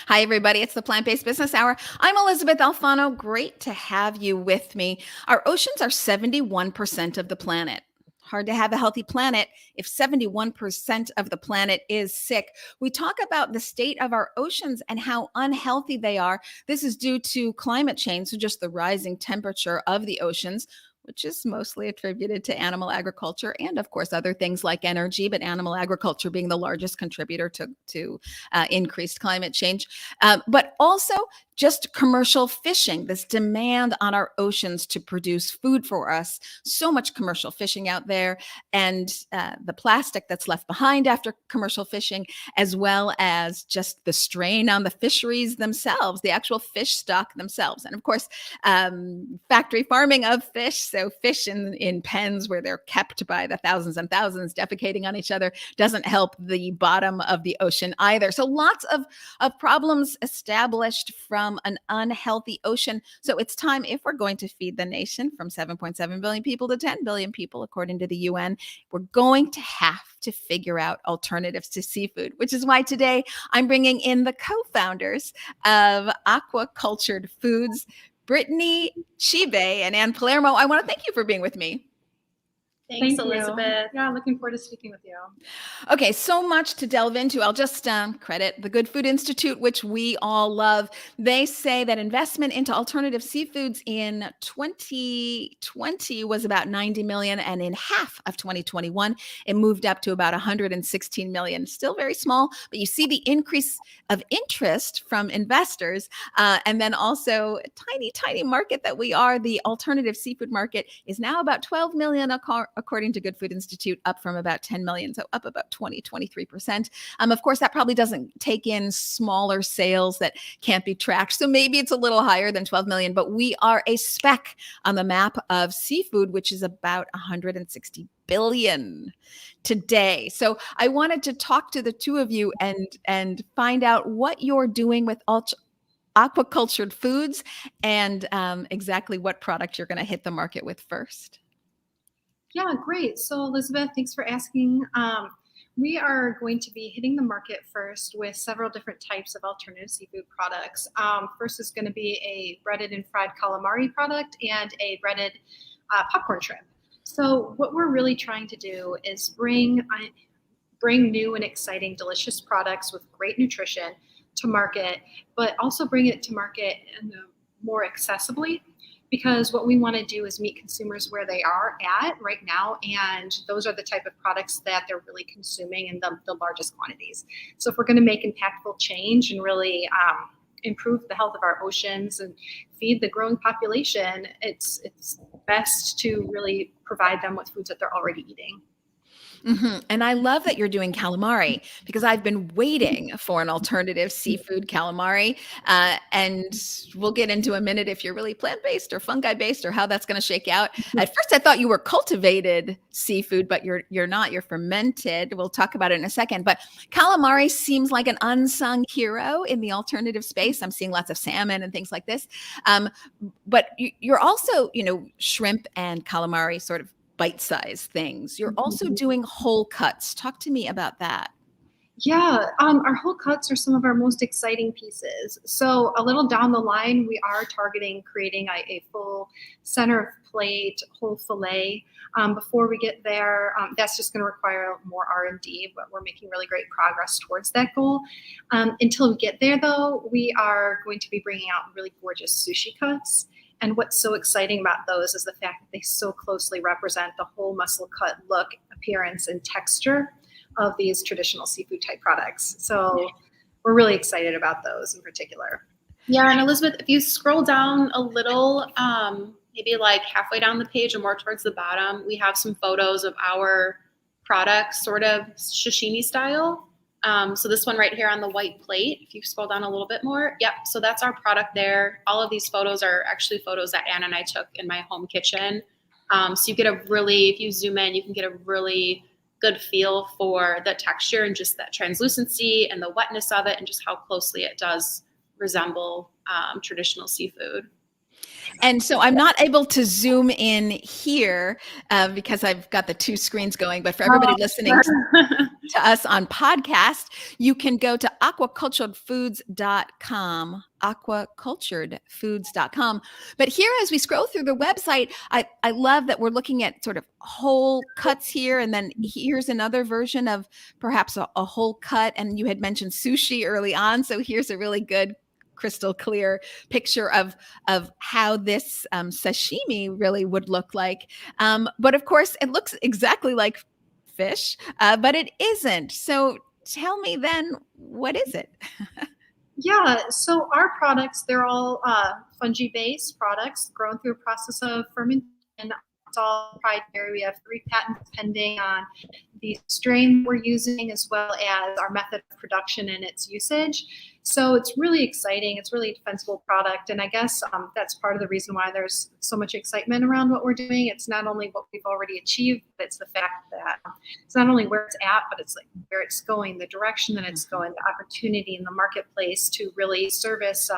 Hi, everybody. It's the Plant-Based Business Hour. I'm Elysabeth Alfano. Great to have you with me. Our oceans are 71% of the planet. Hard to have a healthy planet if 71% of the planet is sick. We talk about the state of our oceans and how unhealthy they are. This is due to climate change, so just the rising temperature of the oceans, which is mostly attributed to animal agriculture and, of course, other things like energy, but animal agriculture being the largest contributor to increased climate change. But also just commercial fishing, this demand on our oceans to produce food for us. So much commercial fishing out there, and the plastic that's left behind after commercial fishing, as well as just the strain on the fisheries themselves, the actual fish stock themselves. And of course, factory farming of fish. So fish in pens where they're kept by the thousands and thousands defecating on each other doesn't help the bottom of the ocean either. So lots of problems established from an unhealthy ocean. So it's time, if we're going to feed the nation from 7.7 billion people to 10 billion people, according to the UN, we're going to have to figure out alternatives to seafood, which is why today I'm bringing in the co-founders of Aqua Cultured Foods, Brittany, Chibe, and Palermo. I want to thank you for being with me. Thanks, Elysabeth. Yeah, looking forward to speaking with you. Okay, so much to delve into. I'll just credit the Good Food Institute, which we all love. They say that investment into alternative seafoods in 2020 was about 90 million, and in half of 2021, it moved up to about 116 million. Still very small, but you see the increase of interest from investors, and then also a tiny, tiny market that we are. The alternative seafood market is now about 12 million according to Good Food Institute, up from about 10 million. So up about 23%. Of course, that probably doesn't take in smaller sales that can't be tracked. So maybe it's a little higher than 12 million, but we are a speck on the map of seafood, which is about 160 billion today. So I wanted to talk to the two of you and find out what you're doing with aquacultured foods and exactly what product you're going to hit the market with first. Yeah, great. So Elysabeth, thanks for asking. We are going to be hitting the market first with several different types of alternative seafood products. First is going to be a breaded and fried calamari product and a breaded popcorn shrimp. So what we're really trying to do is bring new and exciting, delicious products with great nutrition to market, but also bring it to market more accessibly. Because what we want to do is meet consumers where they are at right now, and those are the type of products that they're really consuming in the largest quantities. So if we're going to make impactful change and really improve the health of our oceans and feed the growing population, it's best to really provide them with foods that they're already eating. Mm-hmm. And I love that you're doing calamari because I've been waiting for an alternative seafood calamari. And we'll get into a minute if you're really plant-based or fungi-based or how that's going to shake out. At first, I thought you were cultivated seafood, but you're not. You're fermented. We'll talk about it in a second. But calamari seems like an unsung hero in the alternative space. I'm seeing lots of salmon and things like this. But you're also, shrimp and calamari sort of bite-sized things. You're also doing whole cuts. Talk to me about that. Yeah, our whole cuts are some of our most exciting pieces. So a little down the line, we are targeting creating a full center of plate whole fillet. Before we get there, that's just going to require more R&D, but we're making really great progress towards that goal. Until we get there, though, we are going to be bringing out really gorgeous sushi cuts. And what's so exciting about those is the fact that they so closely represent the whole muscle cut look, appearance, and texture of these traditional seafood type products. So we're really excited about those in particular. Yeah, and Elysabeth, if you scroll down a little, maybe like halfway down the page and more towards the bottom, we have some photos of our products, sort of sashimi style. So this one right here on the white plate, if you scroll down a little bit more, yep, so that's our product there. All of these photos are actually photos that Anna and I took in my home kitchen. So you get if you zoom in, you can get a really good feel for the texture and just that translucency and the wetness of it and just how closely it does resemble traditional seafood. And so I'm not able to zoom in here because I've got the two screens going. But for everybody listening to us on podcast, you can go to aquaculturedfoods.com, aquaculturedfoods.com. But here, as we scroll through the website, I love that we're looking at sort of whole cuts here. And then here's another version of perhaps a whole cut. And you had mentioned sushi early on. So here's a really good crystal clear picture of how this sashimi really would look like. But of course, it looks exactly like fish, but it isn't. So tell me then, what is it? Yeah, so our products, they're all fungi-based products grown through a process of fermentation. It's all proprietary. We have 3 patents pending on the strain we're using, as well as our method of production and its usage. So it's really exciting. It's really a defensible product. And I guess that's part of the reason why there's so much excitement around what we're doing. It's not only what we've already achieved, but it's the fact that it's not only where it's at, but it's like where it's going, the direction that it's going, the opportunity in the marketplace to really service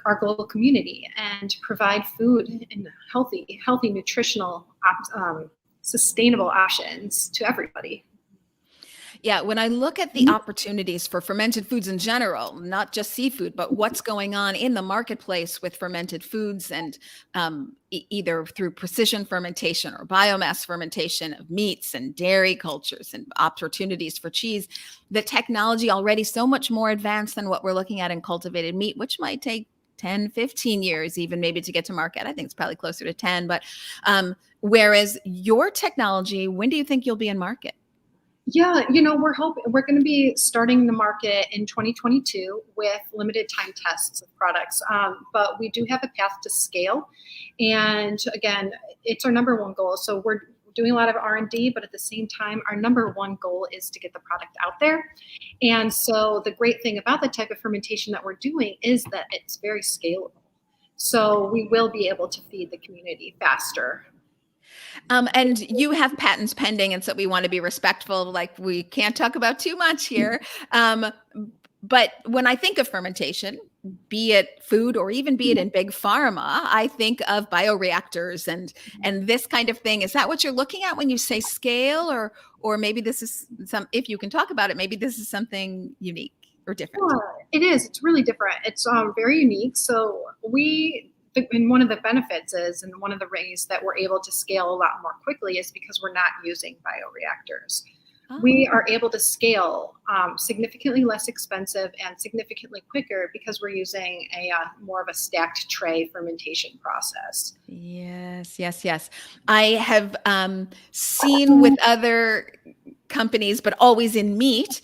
our global community and provide food and healthy, nutritional, sustainable options to everybody. Yeah, when I look at the opportunities for fermented foods in general, not just seafood, but what's going on in the marketplace with fermented foods and either through precision fermentation or biomass fermentation of meats and dairy cultures and opportunities for cheese, the technology already so much more advanced than what we're looking at in cultivated meat, which might take 10, 15 years even maybe to get to market. I think it's probably closer to 10, but whereas your technology, when do you think you'll be in market? Yeah, we're hoping we're going to be starting the market in 2022 with limited time tests of products. But we do have a path to scale. And again, it's our number one goal. So we're doing a lot of R&D, but at the same time, our number one goal is to get the product out there. And so the great thing about the type of fermentation that we're doing is that it's very scalable. So we will be able to feed the community faster. And you have patents pending, and so we want to be respectful. Like, we can't talk about too much here. But when I think of fermentation, be it food or even be it in big pharma, I think of bioreactors and this kind of thing. Is that what you're looking at when you say scale, or maybe this is if you can talk about it, maybe this is something unique or different? Yeah, it is. It's really different. It's very unique. So and one of the benefits is, and one of the ways that we're able to scale a lot more quickly is because we're not using bioreactors. Oh. We are able to scale significantly less expensive and significantly quicker because we're using a more of a stacked tray fermentation process. Yes. I have seen with other companies, but always in meat,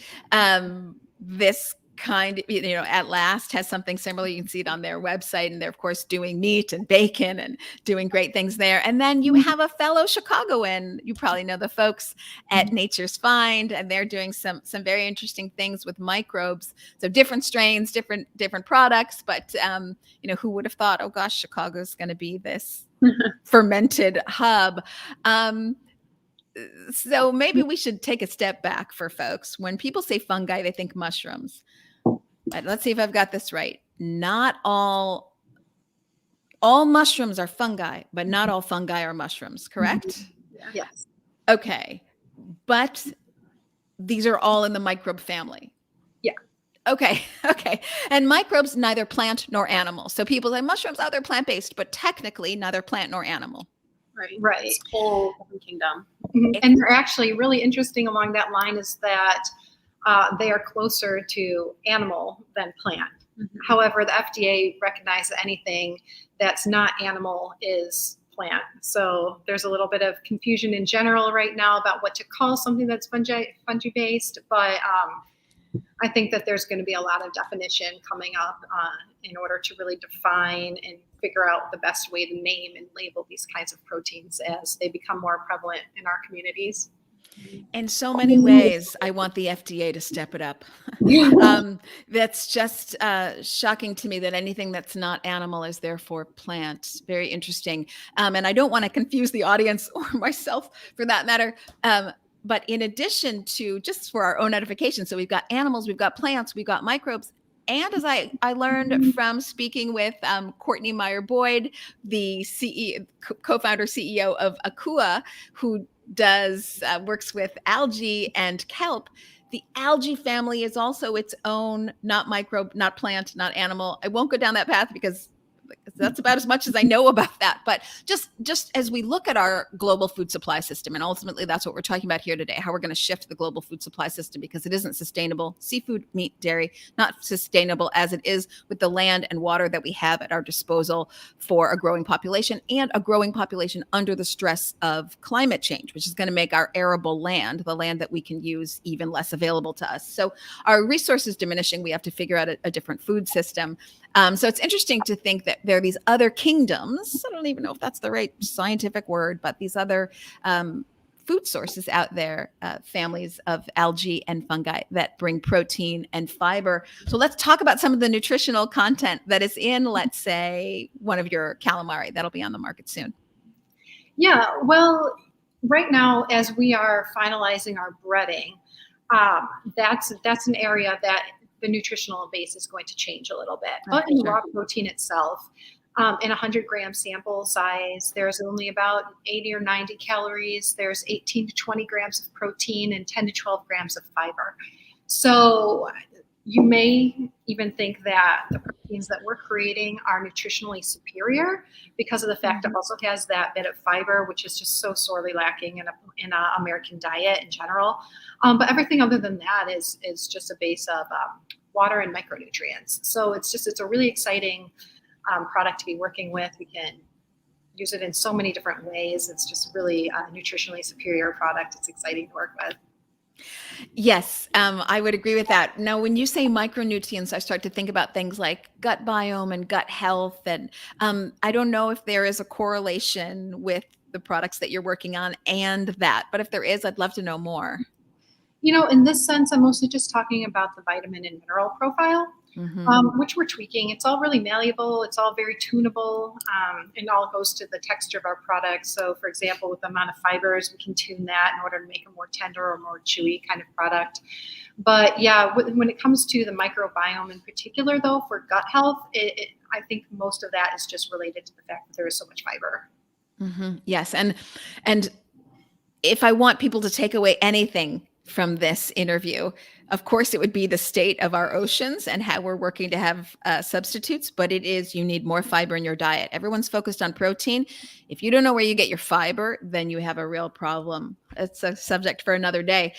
this kind, At Last has something similar. You can see it on their website, and they're of course doing meat and bacon and doing great things there. And then you have a fellow Chicagoan, you probably know the folks at Nature's Find, and they're doing some very interesting things with microbes. So different strains, different products, but who would have thought, oh gosh, Chicago's going to be this fermented hub. So maybe we should take a step back for folks. When people say fungi, they think mushrooms. But let's see if I've got this right. Not all mushrooms are fungi, but not all fungi are mushrooms, correct? Yes. Okay. But these are all in the microbe family. Yeah. Okay. And microbes, neither plant nor animal. So people say mushrooms, they're plant-based, but technically neither plant nor animal. Right. It's a whole different kingdom. Mm-hmm. And they're actually really interesting along that line is that they are closer to animal than plant. Mm-hmm. However, the FDA recognizes anything that's not animal is plant. So there's a little bit of confusion in general right now about what to call something that's fungi-based, but I think that there's going to be a lot of definition coming up in order to really define and figure out the best way to name and label these kinds of proteins as they become more prevalent in our communities. In so many ways, I want the FDA to step it up. That's just shocking to me that anything that's not animal is therefore plant. Very interesting. And I don't want to confuse the audience or myself for that matter. But in addition to, just for our own edification, so we've got animals, we've got plants, we've got microbes. And as I learned from speaking with Courtney Meyer-Boyd, the co-founder CEO of Aqua, who does works with algae and kelp, the algae family is also its own, not microbe, not plant, not animal. I won't go down that path because that's about as much as I know about that. But just as we look at our global food supply system, and ultimately that's what we're talking about here today, how we're going to shift the global food supply system because it isn't sustainable. Seafood, meat, dairy, not sustainable as it is with the land and water that we have at our disposal for a growing population, and a growing population under the stress of climate change, which is going to make our arable land, the land that we can use, even less available to us. So our resources diminishing, we have to figure out a different food system. So it's interesting to think that there are these other kingdoms. I don't even know if that's the right scientific word, but these other food sources out there, families of algae and fungi that bring protein and fiber. So let's talk about some of the nutritional content that is in, let's say, one of your calamari that'll be on the market soon. Yeah, well, right now, as we are finalizing our breading, that's an area that the nutritional base is going to change a little bit. But in raw protein itself, in 100-gram sample size, there's only about 80 or 90 calories. There's 18 to 20 grams of protein and 10 to 12 grams of fiber. So you may even think that the proteins that we're creating are nutritionally superior because of the fact it also has that bit of fiber, which is just so sorely lacking in a American diet in general. But everything other than that is just a base of water and micronutrients. So it's a really exciting product to be working with. We can use it in so many different ways. It's just really a nutritionally superior product. It's exciting to work with. Yes, I would agree with that. Now, when you say micronutrients, I start to think about things like gut biome and gut health. And I don't know if there is a correlation with the products that you're working on and that, but if there is, I'd love to know more. In this sense, I'm mostly just talking about the vitamin and mineral profile, which we're tweaking. It's all really malleable. It's all very tunable, and all goes to the texture of our product. So, for example, with the amount of fibers, we can tune that in order to make a more tender or more chewy kind of product. But yeah, when it comes to the microbiome in particular, though, for gut health, I think most of that is just related to the fact that there is so much fiber. Yes, and if I want people to take away anything from this interview, of course, it would be the state of our oceans and how we're working to have substitutes, but you need more fiber in your diet. Everyone's focused on protein. If you don't know where you get your fiber, then you have a real problem. It's a subject for another day.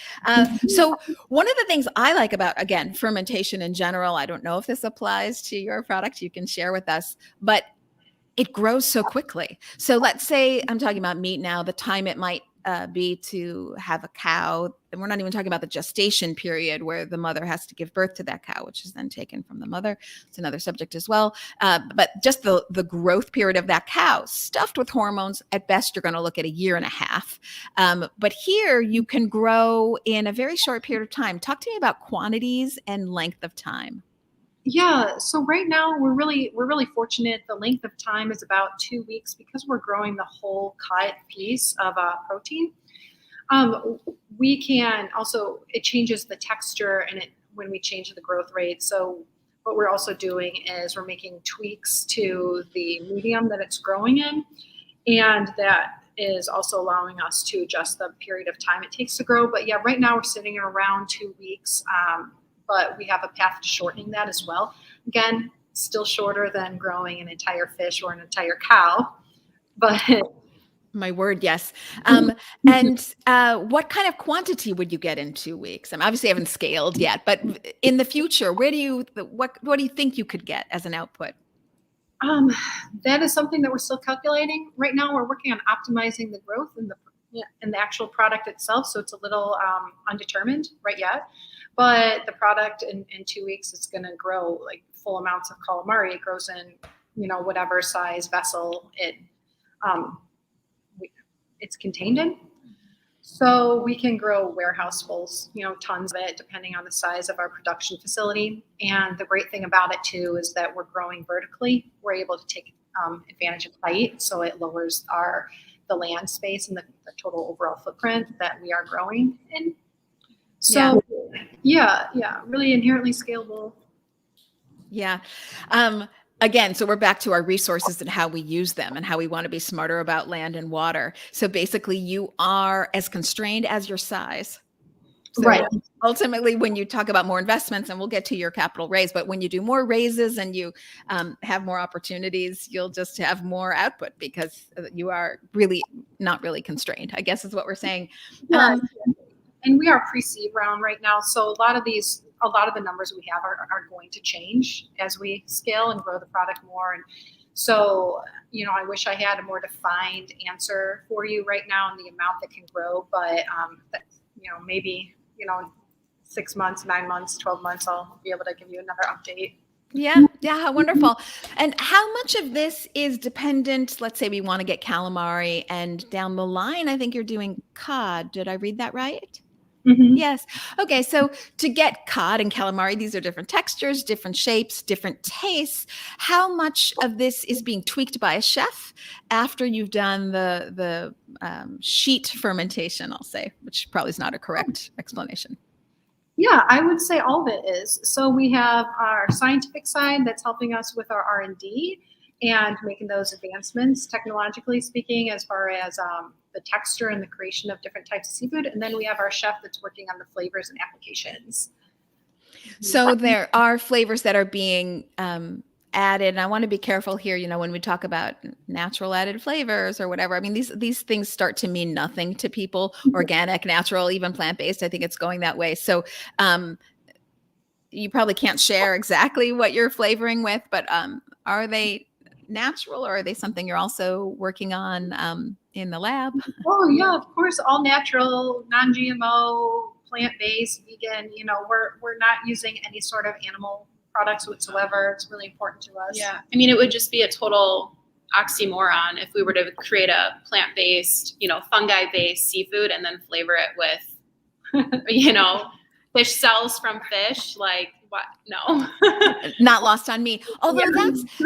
So one of the things I like about, again, fermentation in general, I don't know if this applies to your product, you can share with us, but it grows so quickly. So let's say I'm talking about meat now, the time it might be to have a cow. And we're not even talking about the gestation period where the mother has to give birth to that cow, which is then taken from the mother. It's another subject as well. But just the growth period of that cow, stuffed with hormones, at best, you're going to look at a year and a half. But here you can grow in a very short period of time. Talk to me about quantities and length of time. Yeah, so right now we're really fortunate. The length of time is about 2 weeks because we're growing the whole cut piece of protein. We can also, it changes the texture and when we change the growth rate. So what we're also doing is we're making tweaks to the medium that it's growing in, and that is also allowing us to adjust the period of time it takes to grow. But yeah, right now we're sitting at around 2 weeks. But we have a path to shortening that as well. Again, still shorter than growing an entire fish or an entire cow, but my word, yes. And what kind of quantity would you get in 2 weeks? Obviously I haven't scaled yet, but in the future, what do you think you could get as an output? That is something that we're still calculating. Right now, we're working on optimizing the growth in the actual product itself, so it's a little undetermined right yet. But the product in 2 weeks, it's going to grow like full amounts of calamari. It grows in, whatever size vessel it's contained in. So we can grow warehouse fulls, tons of it, depending on the size of our production facility. And the great thing about it too is that we're growing vertically. We're able to take advantage of height, so it lowers the land space and the total overall footprint that we are growing in. So yeah, really inherently scalable. Yeah. Again, so we're back to our resources and how we use them and how we want to be smarter about land and water. So basically, you are as constrained as your size. So Right. ultimately, when you talk about more investments, and we'll get to your capital raise, but when you do more raises and you have more opportunities, you'll just have more output because you are really not really constrained, I guess is what we're saying. Yeah. And we are pre-seed round right now. So a lot of the numbers we have are going to change as we scale and grow the product more. And so, I wish I had a more defined answer for you right now on the amount that can grow, but maybe, 6 months, 9 months, 12 months, I'll be able to give you another update. Yeah, how wonderful. And how much of this is dependent? Let's say we want to get calamari, and down the line, I think you're doing cod. Did I read that right? Mm-hmm. Yes. Okay. So to get cod and calamari, these are different textures, different shapes, different tastes. How much of this is being tweaked by a chef after you've done the sheet fermentation? I'll say, which probably is not a correct explanation. Yeah, I would say all of it is. So we have our scientific side that's helping us with our R&D and making those advancements, technologically speaking, as far as the texture and the creation of different types of seafood. And then we have our chef that's working on the flavors and applications. So there are flavors that are being added, and I want to be careful here. When we talk about natural added flavors or whatever, I mean these things start to mean nothing to people. Organic, natural, even plant based. I think it's going that way. So you probably can't share exactly what you're flavoring with, but are they natural, or are they something you're also working on in the lab? Oh yeah, of course, all natural, non-GMO, plant-based, vegan. We're not using any sort of animal products whatsoever. It's really important to us. Yeah. I mean, it would just be a total oxymoron if we were to create a plant-based, fungi-based seafood and then flavor it with, fish cells from fish. Like, what? No. Not lost on me. Although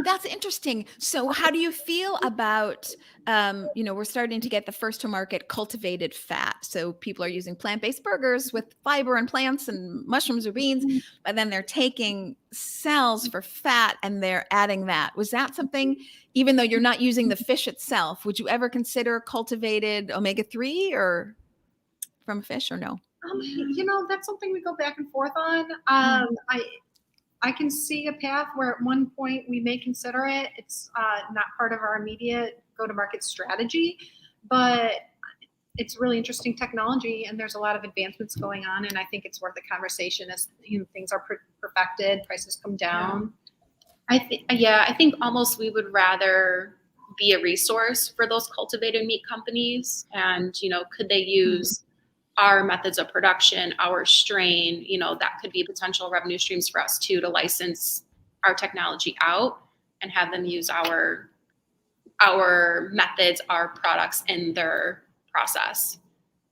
that's interesting. So how do you feel about we're starting to get the first to market cultivated fat. So people are using plant-based burgers with fiber and plants and mushrooms or beans, but then they're taking cells for fat and they're adding that. Was that something, even though you're not using the fish itself, would you ever consider cultivated omega-3 or from fish or no? That's something we go back and forth on. I can see a path where at one point we may consider it. It's not part of our immediate go-to-market strategy, but it's really interesting technology, and there's a lot of advancements going on, and I think it's worth a conversation as things are perfected, prices come down. I think almost we would rather be a resource for those cultivated meat companies, and could they use our methods of production, our strain, that could be potential revenue streams for us too, to license our technology out and have them use our methods, our products in their process,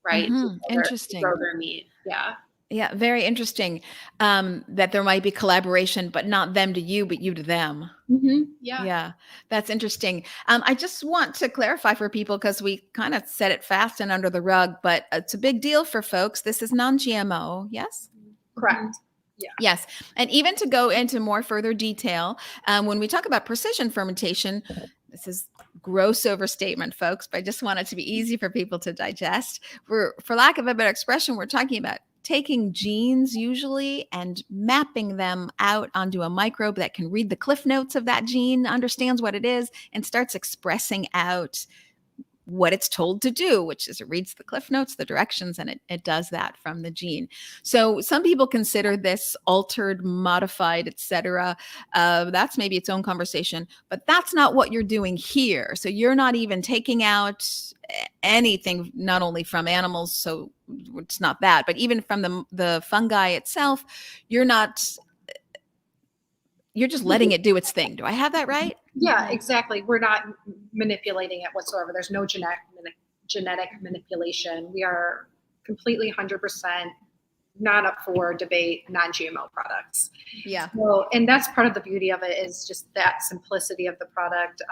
right? Interesting. To grow their meat. Yeah. Yeah, very interesting that there might be collaboration, but not them to you, but you to them. Mm-hmm. Yeah. Yeah, that's interesting. I just want to clarify for people, because we kind of set it fast and under the rug, but it's a big deal for folks. This is non-GMO, yes? Correct. Yeah. Yes. And even to go into more further detail, when we talk about precision fermentation, this is gross overstatement, folks, but I just want it to be easy for people to digest. For lack of a better expression, we're talking about taking genes usually and mapping them out onto a microbe that can read the cliff notes of that gene, understands what it is, and starts expressing out what it's told to do, which is it reads the cliff notes, the directions, and it does that from the gene. So some people consider this altered, modified, etc. That's maybe its own conversation, but that's not what you're doing here. So you're not even taking out anything, not only from animals, so it's not that, but even from the fungi itself, you're just letting it do its thing. Do I have that right? Yeah, exactly. We're not manipulating it whatsoever. There's no genetic manipulation. We are completely 100% not up for debate, non-GMO products. Yeah. So, and that's part of the beauty of it, is just that simplicity of the product.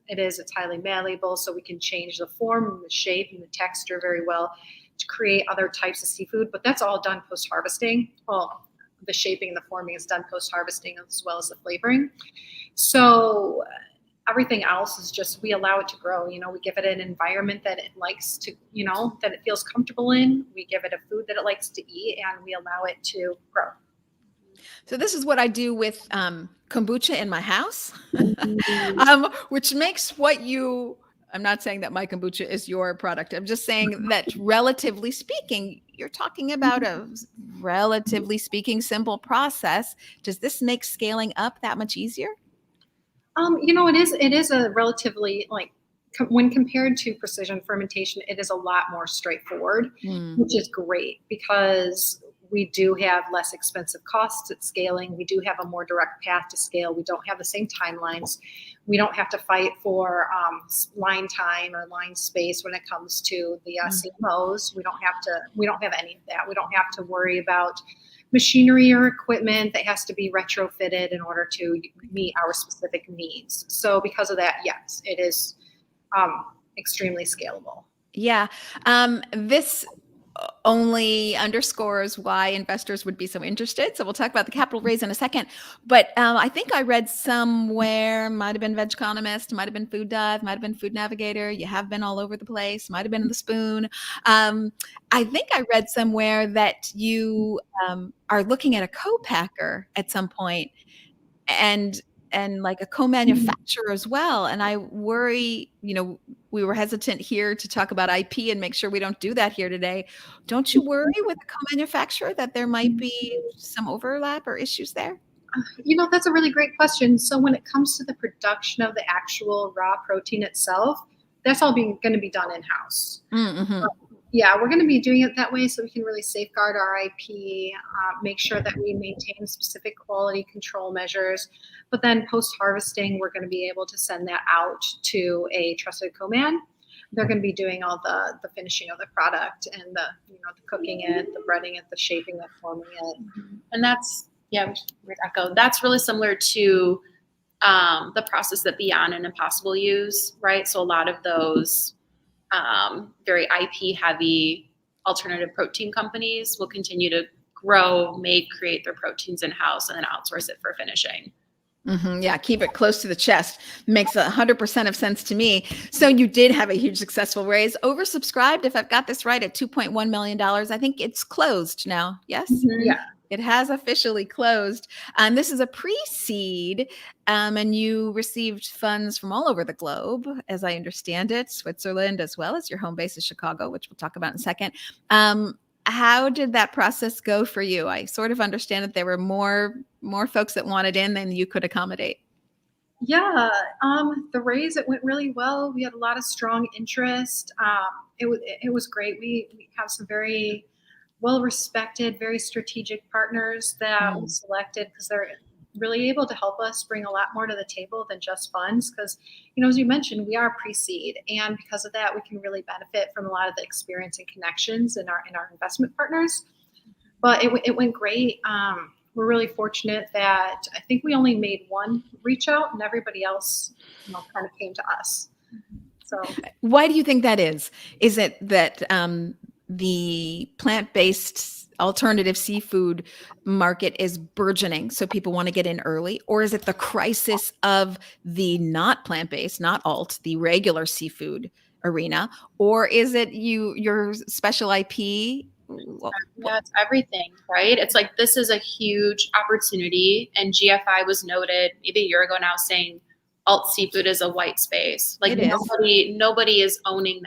It's highly malleable, so we can change the form and the shape and the texture very well to create other types of seafood, but that's all done post-harvesting. Well, the shaping and the forming is done post-harvesting as well as the flavoring. So everything else is just, we allow it to grow. We give it an environment that it likes to, that it feels comfortable in. We give it a food that it likes to eat, and we allow it to grow. So this is what I do with kombucha in my house, which makes I'm not saying that my kombucha is your product. I'm just saying that relatively speaking, you're talking about a relatively speaking simple process. Does this make scaling up that much easier? It is a relatively, when compared to precision fermentation, it is a lot more straightforward, which is great because we do have less expensive costs at scaling. We do have a more direct path to scale. We don't have the same timelines. We don't have to fight for line time or line space when it comes to the CMOs. We don't have any of that. We don't have to worry about machinery or equipment that has to be retrofitted in order to meet our specific needs. So because of that, yes, it is extremely scalable. Yeah. This only underscores why investors would be so interested. So we'll talk about the capital raise in a second. But I think I read somewhere, might have been Veg Economist, might have been Food Dive, might have been Food Navigator. You have been all over the place, might have been in the Spoon. I think I read somewhere that you are looking at a co-packer at some point, and like a co-manufacturer as well. And I worry, we were hesitant here to talk about IP and make sure we don't do that here today. Don't you worry with a co-manufacturer that there might be some overlap or issues there? That's a really great question. So when it comes to the production of the actual raw protein itself, that's all going to be done in-house. Mm-hmm. Yeah, we're going to be doing it that way so we can really safeguard our IP, make sure that we maintain specific quality control measures. But then post-harvesting, we're going to be able to send that out to a trusted co-man. They're going to be doing all the finishing of the product and the cooking it, the breading it, the shaping it, forming it. And that's, echo. That's really similar to the process that Beyond and Impossible use, right? So a lot of those very IP heavy alternative protein companies will continue to grow, create their proteins in-house and then outsource it for finishing. Mm-hmm. Yeah, keep it close to the chest. Makes 100% of sense to me. So you did have a huge successful raise, oversubscribed, if I've got this right, at $2.1 million. I think it's closed now. Yes? Mm-hmm. Yeah. It has officially closed. And this is a pre-seed, and you received funds from all over the globe, as I understand it, Switzerland, as well as your home base is Chicago, which we'll talk about in a second. How did that process go for you? I sort of understand that there were more folks that wanted in than you could accommodate. Yeah, the raise, it went really well. We had a lot of strong interest. It was great. We have some very well-respected, very strategic partners that we selected because they're really able to help us bring a lot more to the table than just funds. Because, as you mentioned, we are pre-seed, and because of that, we can really benefit from a lot of the experience and connections in our investment partners. But it went great. We're really fortunate that I think we only made one reach out, and everybody else, kind of came to us. So, why do you think that is? Is it that the plant-based alternative seafood market is burgeoning, so people want to get in early? Or is it the crisis of the not plant-based, not alt, the regular seafood arena? Or is it your special IP? Yeah, it's everything, right? It's like, this is a huge opportunity, and GFI was noted maybe a year ago now saying alt seafood is a white space. Like, nobody is owning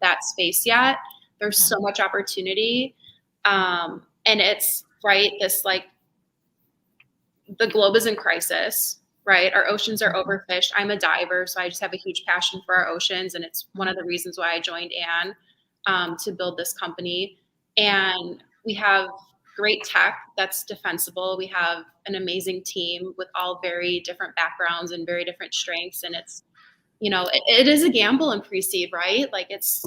that space yet. There's so much opportunity. And it's this, like, the globe is in crisis, right? Our oceans are overfished. I'm a diver, so I just have a huge passion for our oceans. And it's one of the reasons why I joined Anne to build this company. And we have great tech that's defensible. We have an amazing team with all very different backgrounds and very different strengths. And it's, it is a gamble in pre-seed, right? Like, it's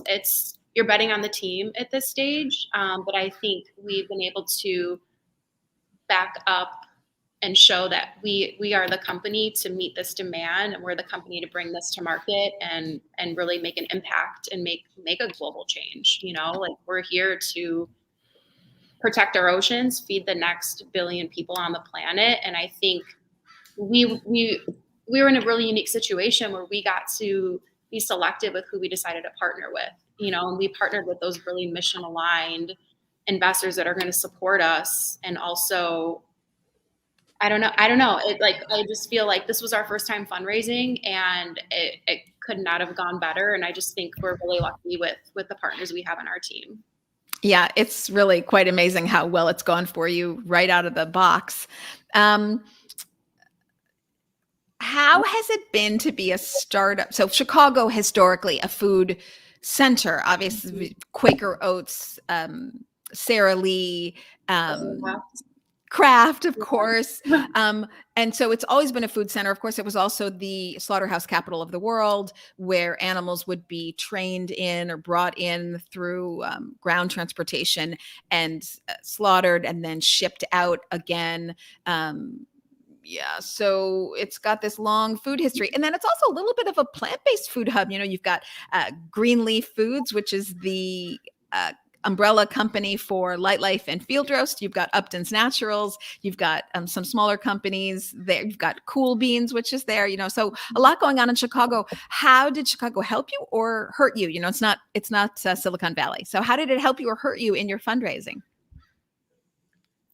you're betting on the team at this stage. But I think we've been able to back up and show that we are the company to meet this demand, and we're the company to bring this to market and really make an impact and make a global change. Like, we're here to protect our oceans, feed the next billion people on the planet. And I think we were in a really unique situation where we got to be selective with who we decided to partner with, and we partnered with those really mission aligned investors that are going to support us. And also, I don't know. I just feel like this was our first time fundraising, and it could not have gone better. And I just think we're really lucky with the partners we have on our team. Yeah, it's really quite amazing how well it's gone for you right out of the box. How has it been to be a startup? So Chicago, historically a food center, obviously Quaker Oats, Sara Lee, Kraft, of course. And so it's always been a food center. Of course, it was also the slaughterhouse capital of the world, where animals would be trained in or brought in through ground transportation and slaughtered and then shipped out again. Yeah, so it's got this long food history. And then it's also a little bit of a plant-based food hub. You've got Greenleaf Foods, which is the umbrella company for Light Life and Field Roast. You've got Upton's Naturals. You've got some smaller companies there. You've got Cool Beans, which is there. So a lot going on in Chicago. How did Chicago help you or hurt you? It's not Silicon Valley. So how did it help you or hurt you in your fundraising?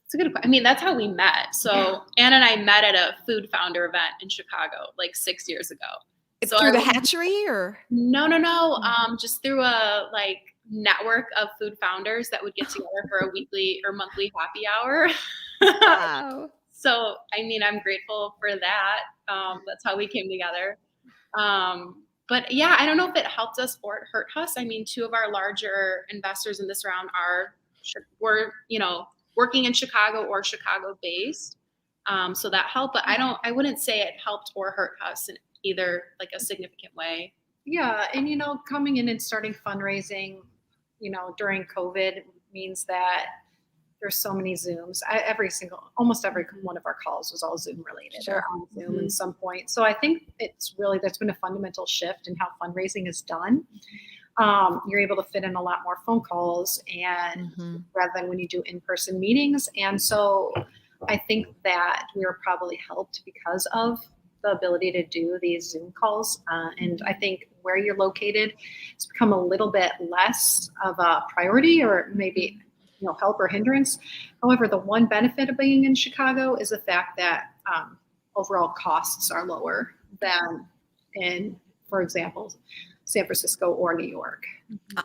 It's a good question. I mean, that's how we met. So Anna and I met at a food founder event in Chicago like 6 years ago. So through the hatchery or? No. Just through a network of food founders that would get together for a weekly or monthly happy hour. Wow. So, I mean, I'm grateful for that. That's how we came together. But yeah, I don't know if it helped us or it hurt us. I mean, two of our larger investors in this round were working in Chicago or Chicago based. So that helped, but I wouldn't say it helped or hurt us in either a significant way. Yeah. And, coming in and starting fundraising, during COVID means that there's so many Zooms. Almost every one of our calls was all Zoom related or on Zoom at some point. So I think there's been a fundamental shift in how fundraising is done. You're able to fit in a lot more phone calls and rather than when you do in-person meetings. And so I think that we were probably helped because of the ability to do these Zoom calls. And I think where you're located, it's become a little bit less of a priority or maybe help or hindrance. However, the one benefit of being in Chicago is the fact that overall costs are lower than in, for example, San Francisco or New York.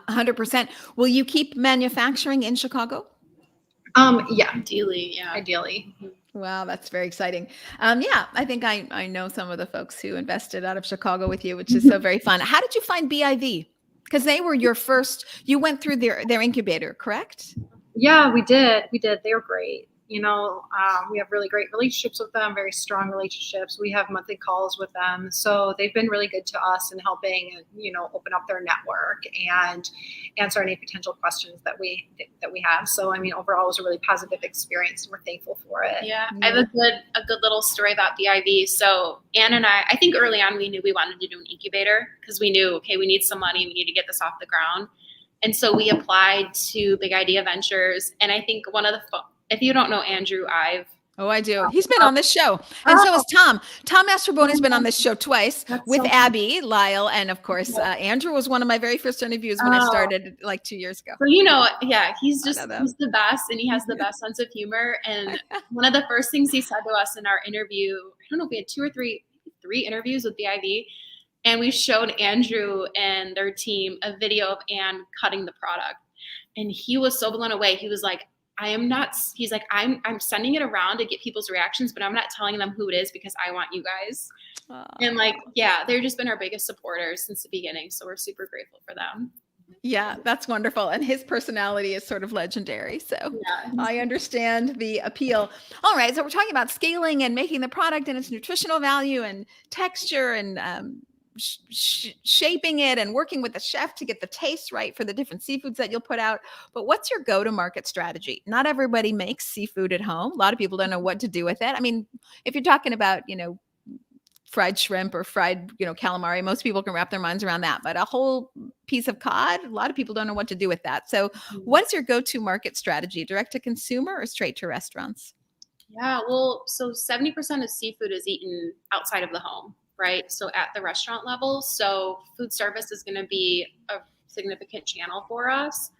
100%. Will you keep manufacturing in Chicago? Yeah. Ideally. Wow, that's very exciting. I think I know some of the folks who invested out of Chicago with you, which is so very fun. How did you find BIV? Because they were your first, you went through their incubator, correct? Yeah, we did. They were great. We have really great relationships with them, very strong relationships. We have monthly calls with them. So they've been really good to us in helping, open up their network and answer any potential questions that we have. So, I mean, overall it was a really positive experience and we're thankful for it. Yeah. I have a good little story about BIV. So Ann and I think early on we knew we wanted to do an incubator because we knew, okay, we need some money. We need to get this off the ground. And so we applied to Big Idea Ventures. And I think if you don't know Andrew Ive. Oh, I do. He's been on this show. And so is Tom. Tom Mastrobuoni's been on this show twice with Abby Lyle. And of course, Andrew was one of my very first interviews when I started 2 years ago. So, he's the best and he has the best sense of humor. And one of the first things he said to us in our interview, I don't know if we had three interviews with BIV. And we showed Andrew and their team a video of Ann cutting the product. And he was so blown away. He was like, he's like, I'm sending it around to get people's reactions, but I'm not telling them who it is because I want you guys. And they've just been our biggest supporters since the beginning. So we're super grateful for them. Yeah, that's wonderful. And his personality is sort of legendary. So I understand the appeal. All right. So we're talking about scaling and making the product and its nutritional value and texture and shaping it and working with the chef to get the taste right for the different seafoods that you'll put out. But what's your go-to-market strategy? Not everybody makes seafood at home. A lot of people don't know what to do with it. I mean, if you're talking about, fried shrimp or fried, calamari, most people can wrap their minds around that. But a whole piece of cod. A lot of people don't know what to do with that. So Mhm. what's your go-to market strategy? Direct to consumer or straight to restaurants? Yeah, well, so 70% of seafood is eaten outside of the home, right? So at the restaurant level. So food service is going to be a significant channel for us.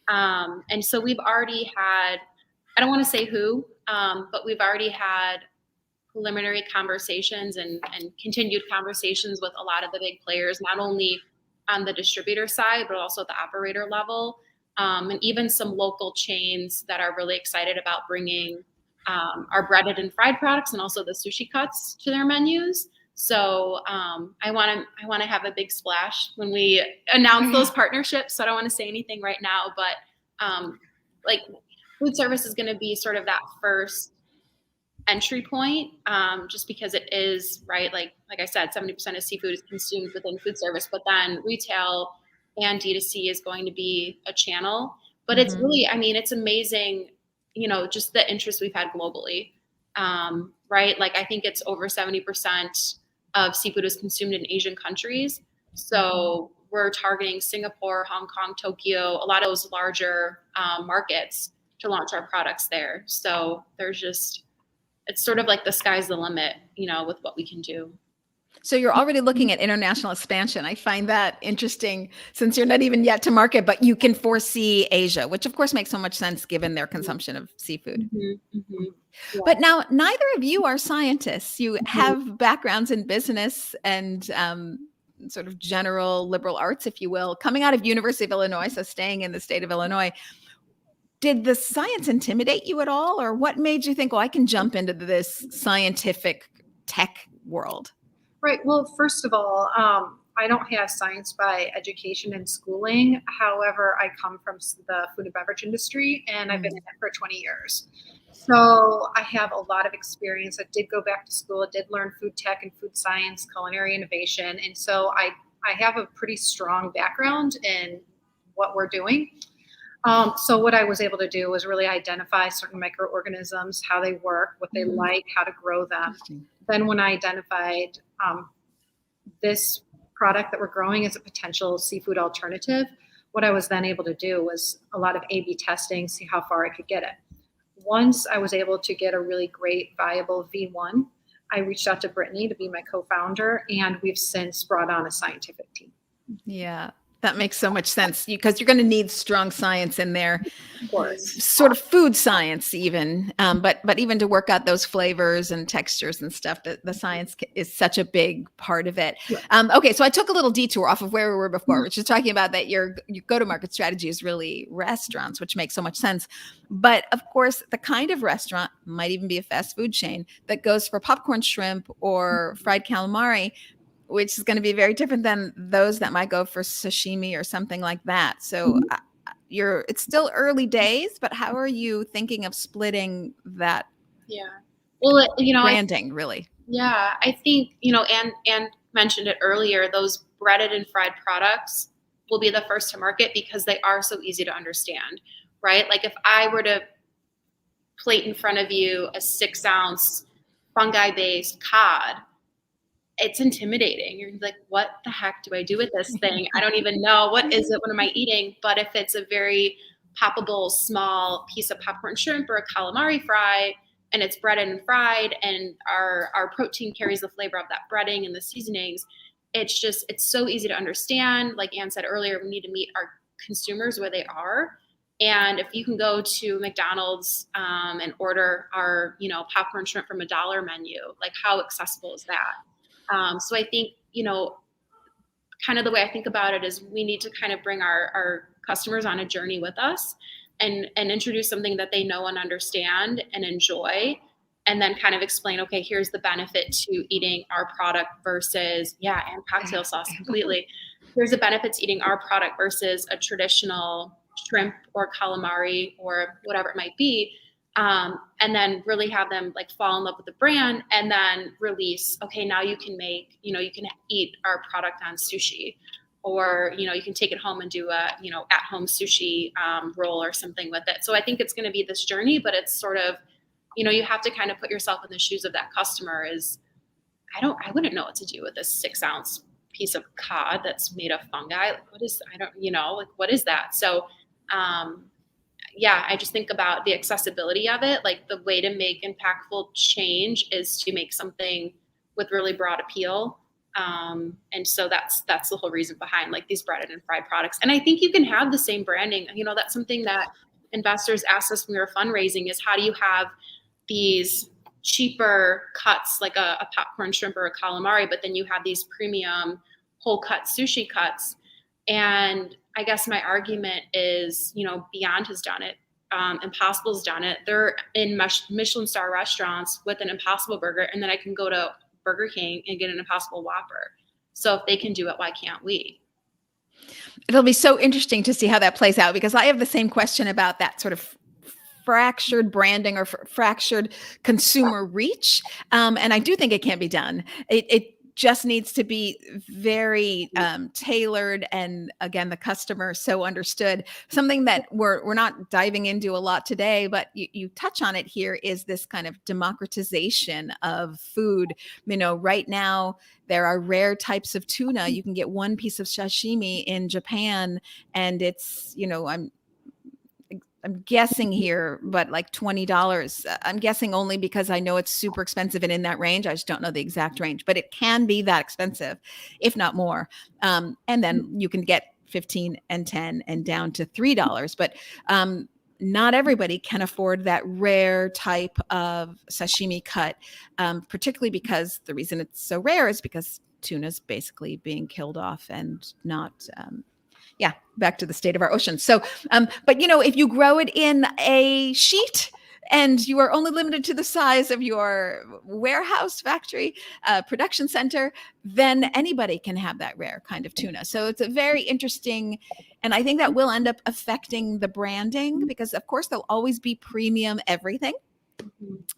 And so we've already had, I don't want to say who, but we've already had preliminary conversations and continued conversations with a lot of the big players, not only on the distributor side, but also at the operator level. And even some local chains that are really excited about bringing our breaded and fried products and also the sushi cuts to their menus. So I want to have a big splash when we announce those partnerships. So I don't want to say anything right now, but like food service is going to be sort of that first entry point, just because it is right. Like I said, 70% of seafood is consumed within food service, but then retail and D2C is going to be a channel. But it's really, I mean, it's amazing, just the interest we've had globally, right? Like I think it's over 70% of seafood is consumed in Asian countries. So we're targeting Singapore, Hong Kong, Tokyo, a lot of those larger markets to launch our products there. So it's sort of like the sky's the limit, with what we can do. So you're already looking at international expansion. I find that interesting since you're not even yet to market, but you can foresee Asia, which of course makes so much sense given their consumption of seafood. Mm-hmm, mm-hmm. Yeah. But now neither of you are scientists. You have backgrounds in business and sort of general liberal arts, if you will, coming out of University of Illinois, so staying in the state of Illinois. Did the science intimidate you at all? Or what made you think, well, I can jump into this scientific tech world? Right. Well, first of all, I don't have science by education and schooling. However, I come from the food and beverage industry, and I've been in it for 20 years. So I have a lot of experience. I did go back to school. I did learn food tech and food science, culinary innovation. And so I have a pretty strong background in what we're doing. So what I was able to do was really identify certain microorganisms, how they work, what they like, how to grow them. Then when I identified this product that we're growing as a potential seafood alternative, what I was then able to do was a lot of A/B testing, see how far I could get it. Once I was able to get a really great, viable V1, I reached out to Brittany to be my co-founder, and we've since brought on a scientific team. Yeah, that makes so much sense because you're going to need strong science in there. Of course. Sort of food science even, but even to work out those flavors and textures and stuff, the science is such a big part of it. Yeah. Okay, so I took a little detour off of where we were before, which is talking about that your go-to-market strategy is really restaurants, which makes so much sense. But of course, the kind of restaurant might even be a fast food chain that goes for popcorn shrimp or fried calamari, which is going to be very different than those that might go for sashimi or something like that. So it's still early days, but how are you thinking of splitting that? Yeah. Well, branding really. Yeah, I think, and mentioned it earlier, those breaded and fried products will be the first to market because they are so easy to understand, right? Like if I were to plate in front of you a 6-ounce fungi-based cod, it's intimidating. You're like, what the heck do I do with this thing? I don't even know. What is it? What am I eating? But if it's a very poppable, small piece of popcorn shrimp or a calamari fry, and it's breaded and fried, and our protein carries the flavor of that breading and the seasonings, it's so easy to understand. Like Ann said earlier, we need to meet our consumers where they are. And if you can go to McDonald's and order our, popcorn shrimp from $1 menu, like how accessible is that? So I think, kind of the way I think about it is we need to kind of bring our customers on a journey with us and introduce something that they know and understand and enjoy, and then kind of explain, okay, here's the benefit to eating our product versus, and cocktail sauce completely. Here's the benefit to eating our product versus a traditional shrimp or calamari or whatever it might be. And then really have them like fall in love with the brand and then release, okay, now you can make, you can eat our product on sushi, or, you can take it home and do a, at home sushi roll or something with it. So I think it's going to be this journey, but it's sort of, you have to kind of put yourself in the shoes of that customer I wouldn't know what to do with this 6-ounce piece of cod that's made of fungi. Like, what is that? So, yeah, I just think about the accessibility of it. Like, the way to make impactful change is to make something with really broad appeal. And so that's the whole reason behind like these breaded and fried products. And I think you can have the same branding. That's something that investors asked us when we were fundraising is, how do you have these cheaper cuts like a popcorn shrimp or a calamari, but then you have these premium whole cut sushi cuts. And I guess my argument is, Beyond has done it. Impossible's done it. They're in Michelin star restaurants with an Impossible burger, and then I can go to Burger King and get an Impossible Whopper. So if they can do it, why can't we? It'll be so interesting to see how that plays out, because I have the same question about that sort of fractured branding or fractured consumer reach. And I do think it can be done. It just needs to be very tailored, and again, the customer so understood. Something that we're not diving into a lot today, but you touch on it here, is this kind of democratization of food. Right now there are rare types of tuna. You can get one piece of sashimi in Japan, and it's, I'm guessing here, but like $20. I'm guessing only because I know it's super expensive and in that range. I just don't know the exact range, but it can be that expensive, if not more. And then you can get 15 and 10 and down to $3. But not everybody can afford that rare type of sashimi cut, particularly because the reason it's so rare is because tuna's basically being killed off and not back to the state of our oceans. So, but if you grow it in a sheet and you are only limited to the size of your warehouse, factory, production center, then anybody can have that rare kind of tuna. So it's a very interesting, and I think that will end up affecting the branding, because of course there'll always be premium everything.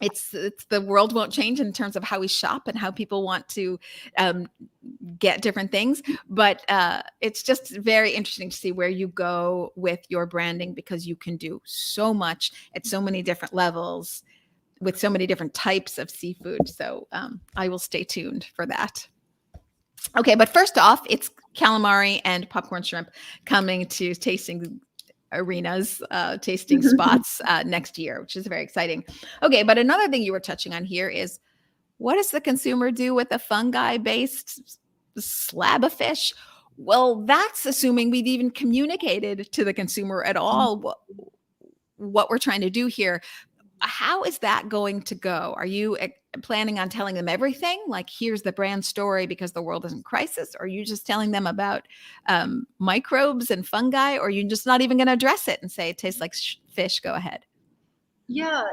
It's the world won't change in terms of how we shop and how people want to get different things, but it's just very interesting to see where you go with your branding, because you can do so much at so many different levels with so many different types of seafood. So I will stay tuned for that. Okay, but first off, it's calamari and popcorn shrimp coming to tasting arenas, tasting spots next year, which is very exciting. Okay, but another thing you were touching on here is, what does the consumer do with a fungi-based slab of fish? Well, that's assuming we've even communicated to the consumer at all what we're trying to do here. How is that going to go? Are you planning on telling them everything? Like, here's the brand story because the world is in crisis? Or are you just telling them about microbes and fungi? Or are you just not even going to address it and say it tastes like fish? Go ahead. Yeah,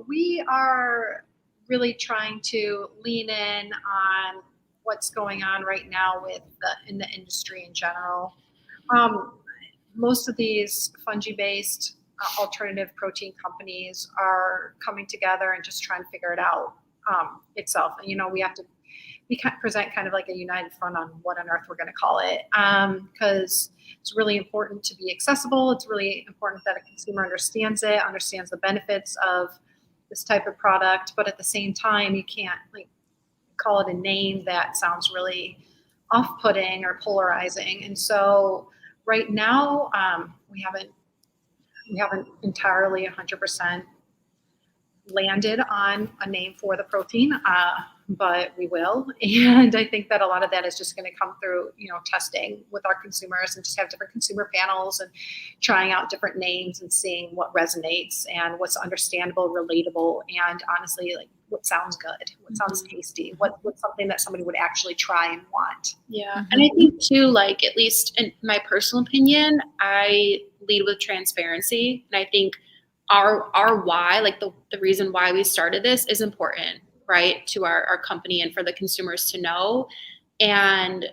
we are really trying to lean in on what's going on right now in the industry in general. Most of these fungi-based alternative protein companies are coming together and just trying to figure it out itself. And we present kind of like a united front on what on earth we're going to call it, because it's really important to be accessible. It's really important that a consumer understands the benefits of this type of product, but at the same time, you can't call it a name that sounds really off-putting or polarizing. And so right now, we haven't entirely 100% landed on a name for the protein, but we will. And I think that a lot of that is just going to come through, testing with our consumers, and just have different consumer panels and trying out different names and seeing what resonates and what's understandable, relatable, and honestly, what sounds good, what sounds tasty, what's something that somebody would actually try and want. Yeah. And I think too, at least in my personal opinion, I lead with transparency. And I think our why, the reason why we started this is important, right, to our company and for the consumers to know. And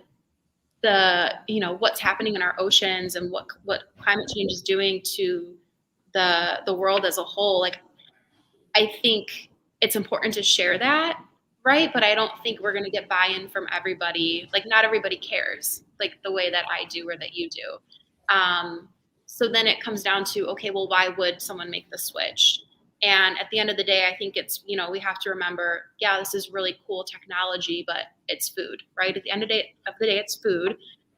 what's happening in our oceans and what climate change is doing to the world as a whole. I think it's important to share that, right? But I don't think we're going to get buy-in from everybody. Not everybody cares the way that I do or that you do. So then it comes down to, okay, well, why would someone make the switch? And at the end of the day, I think it's, you know, we have to remember, yeah, this is really cool technology, but it's food, right? At the end of the day, it's food,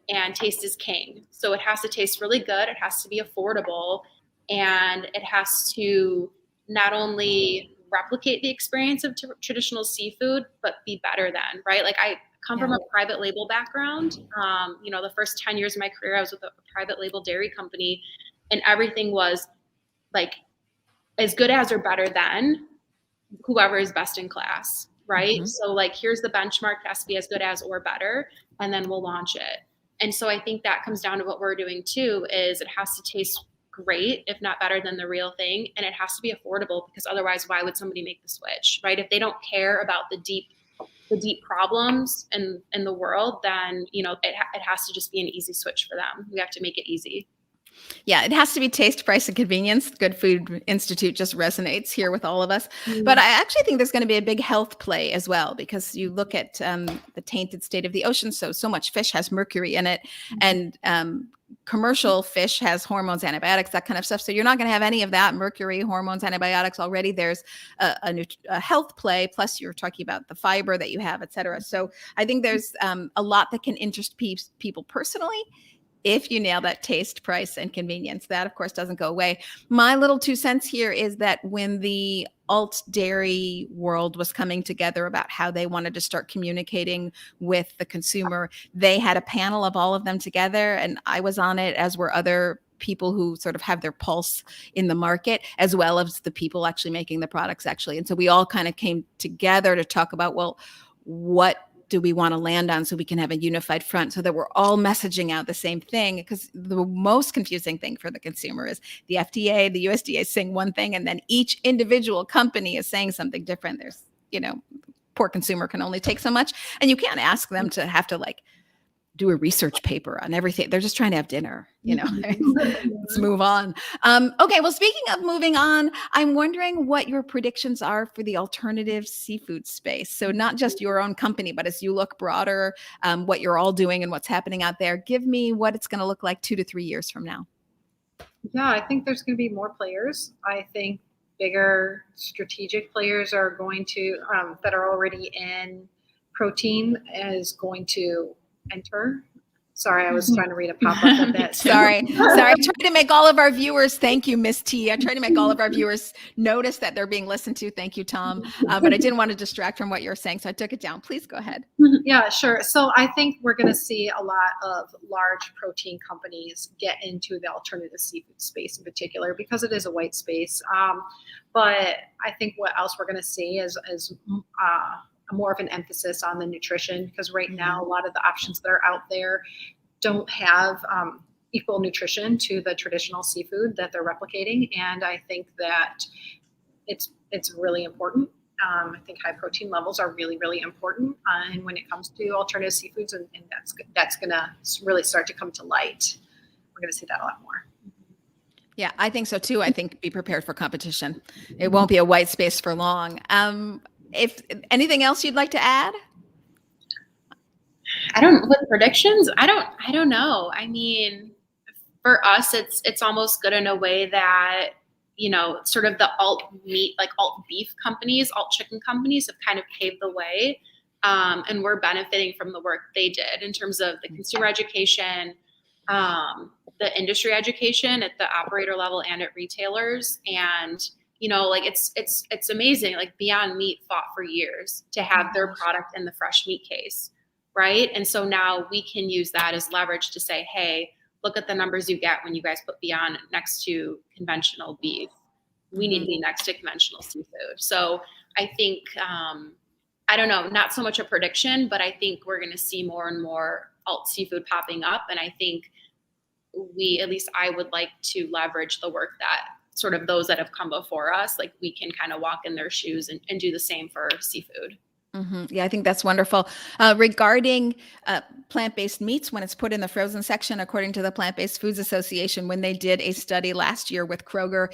and taste is king. So it has to taste really good. It has to be affordable, and it has to not only replicate the experience of traditional seafood, but be better than, right? Like I come from a private label background. You know, the first 10 years of my career, I was with a private label dairy company, and everything was like as good as or better than whoever is best in class, right? Mhm. So like, here's the benchmark, it has to be as good as or better, and then we'll launch it. And so I think that comes down to what we're doing too, is it has to taste great, if not better than the real thing. And it has to be affordable, because otherwise, why would somebody make the switch, right? If they don't care about the deep problems in the world, then, you know, it has to just be an easy switch for them. We have to make it easy. Yeah, it has to be taste, price, and convenience. Good Food Institute just resonates here with all of us. Mm. But I actually think there's going to be a big health play as well, because you look at the tainted state of the ocean. So much fish has mercury in it, and commercial fish has hormones, antibiotics, that kind of stuff. So you're not going to have any of that mercury, hormones, antibiotics. Already there's a health play. Plus, you're talking about the fiber that you have, et cetera. So I think there's a lot that can interest people personally, if you nail that taste, price, and convenience. That, of course, doesn't go away. My little 2 cents here is that when the alt dairy world was coming together about how they wanted to start communicating with the consumer, they had a panel of all of them together, and I was on it, as were other people who sort of have their pulse in the market, as well as the people actually making the products actually. And so we all kind of came together to talk about, well, what do we want to land on so we can have a unified front, so that we're all messaging out the same thing? Because the most confusing thing for the consumer is the FDA, the USDA is saying one thing, and then each individual company is saying something different. There's, you know, poor consumer can only take so much, and you can't ask them to have to like do a research paper on everything. They're just trying to have dinner, you know. Let's move on. Okay, well, speaking of moving on, I'm wondering what your predictions are for the alternative seafood space. So not just your own company, but as you look broader, what you're all doing and what's happening out there. Give me what it's going to look like 2 to 3 years from now. Yeah, I think there's going to be more players. I think bigger strategic players are going to, that are already in protein, is going to enter. Sorry, I was trying to read a pop-up of that. Sorry. I tried to make all of our viewers, thank you, Miss T. I tried to make all of our viewers notice that they're being listened to. Thank you, Tom. But I didn't want to distract from what you're saying, so I took it down. Please go ahead. Yeah, sure. So I think we're going to see a lot of large protein companies get into the alternative seafood space in particular, because it is a white space. But I think what else we're going to see is more of an emphasis on the nutrition, because right now a lot of the options that are out there don't have equal nutrition to the traditional seafood that they're replicating, and I think that it's really important. I think high protein levels are really, really important, and when it comes to alternative seafoods, and that's going to really start to come to light. We're going to see that a lot more. Yeah, I think so too. I think be prepared for competition. It won't be a white space for long. If anything else you'd like to add? With predictions, I don't know. I mean, for us, it's almost good in a way that, you know, sort of the alt meat, like alt beef companies, alt chicken companies have kind of paved the way. And we're benefiting from the work they did in terms of the consumer education, the industry education at the operator level and at retailers. And, you know, like it's amazing. Like Beyond Meat fought for years to have their product in the fresh meat case, right? And so now we can use that as leverage to say, hey, look at the numbers you get when you guys put Beyond next to conventional beef. We need to be next to conventional seafood. So I think, I don't know, not so much a prediction, but I think we're going to see more and more alt seafood popping up. And I think at least I would like to leverage the work that sort of those that have come before us, like we can kind of walk in their shoes and do the same for seafood. Yeah, I think that's wonderful. Regarding plant-based meats, when it's put in the frozen section, according to the Plant-Based Foods Association, when they did a study last year with Kroger,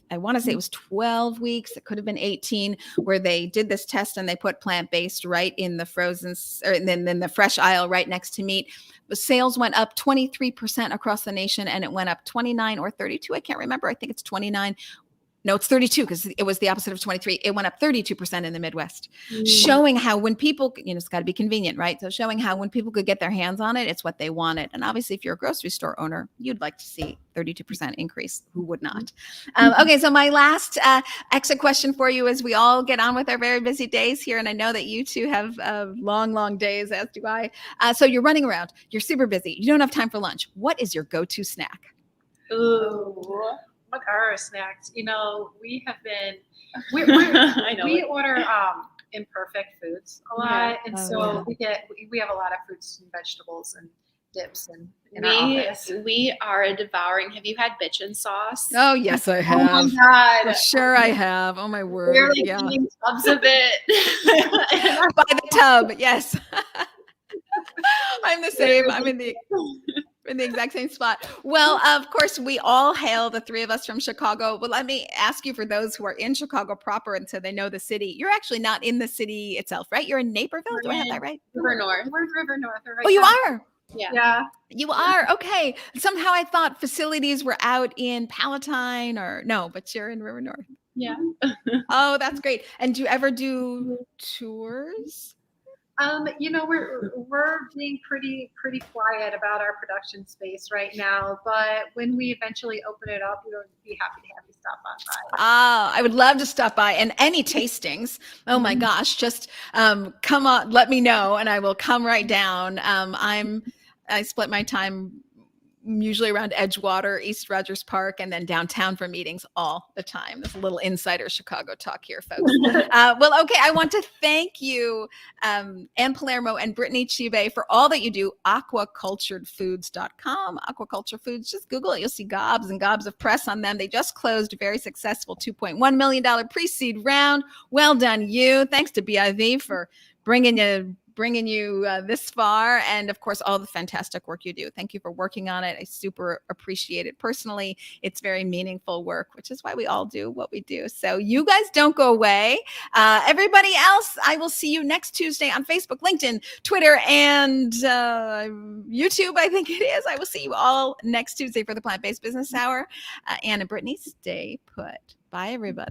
I want to say it was 12 weeks. It could have been 18, where they did this test and they put plant-based right in the frozen, and then the fresh aisle right next to meat. The sales went up 23% across the nation, and it went up 29 or 32. I can't remember. I think it's 29 No, it's 32 because it was the opposite of 23. It went up 32% in the Midwest, Mm. showing how when people, it's got to be convenient, right? So showing how when people could get their hands on it, it's what they wanted. And obviously, if you're a grocery store owner, you'd like to see 32% increase. Who would not? Okay, so my last exit question for you is we all get on with our very busy days here. And I know that you two have long, long days, as do I. So you're running around. You're super busy. You don't have time for lunch. What is your go-to snack? Ooh. What are our snacks? We have been I know. we order imperfect foods a lot, and so yeah. we have a lot of fruits and vegetables and dips in our office. We are devouring. Have you had bitchin' sauce? Oh, yes, I have. Oh my God. Sure, I have. Oh, my word. We're like Yeah. eating tubs of it. By the tub, yes. I'm the same. I'm in the exact same spot. Well, of course, we all hail, the three of us, from Chicago. But let me ask you, for those who are in Chicago proper and so they know the city, you're actually not in the city itself, right? You're in Naperville. Do I have that right? River North. We're in River North. Right Oh, you now. are? Yeah. You are? Okay. Somehow I thought facilities were out in Palatine or no, but you're in River North. Yeah. Oh, that's great. And do you ever do tours? We're being pretty quiet about our production space right now, but when we eventually open it up, we'll be happy to have you stop on by. I would love to stop by, and any tastings. Oh my gosh, just come on, let me know, and I will come right down. I split my time usually around Edgewater, East Rogers Park, and then downtown for meetings all the time. There's a little insider Chicago talk here, folks. Well, okay, I want to thank you, Ann Palermo and Brittany Chibe, for all that you do. Aquaculturedfoods.com. Aquaculture Foods, just Google it. You'll see gobs and gobs of press on them. They just closed a very successful $2.1 million pre-seed round. Well done, you. Thanks to BIV for bringing you this far, and of course all the fantastic work you do. Thank you for working on it. I super appreciate it personally. It's very meaningful work, which is why we all do what we do. So you guys don't go away. Everybody else, I will see you next Tuesday on Facebook, LinkedIn, Twitter, and YouTube, I think it is. I will see you all next Tuesday for the Plant-Based Business Hour. Ann and Brittany, stay put. Bye, everybody.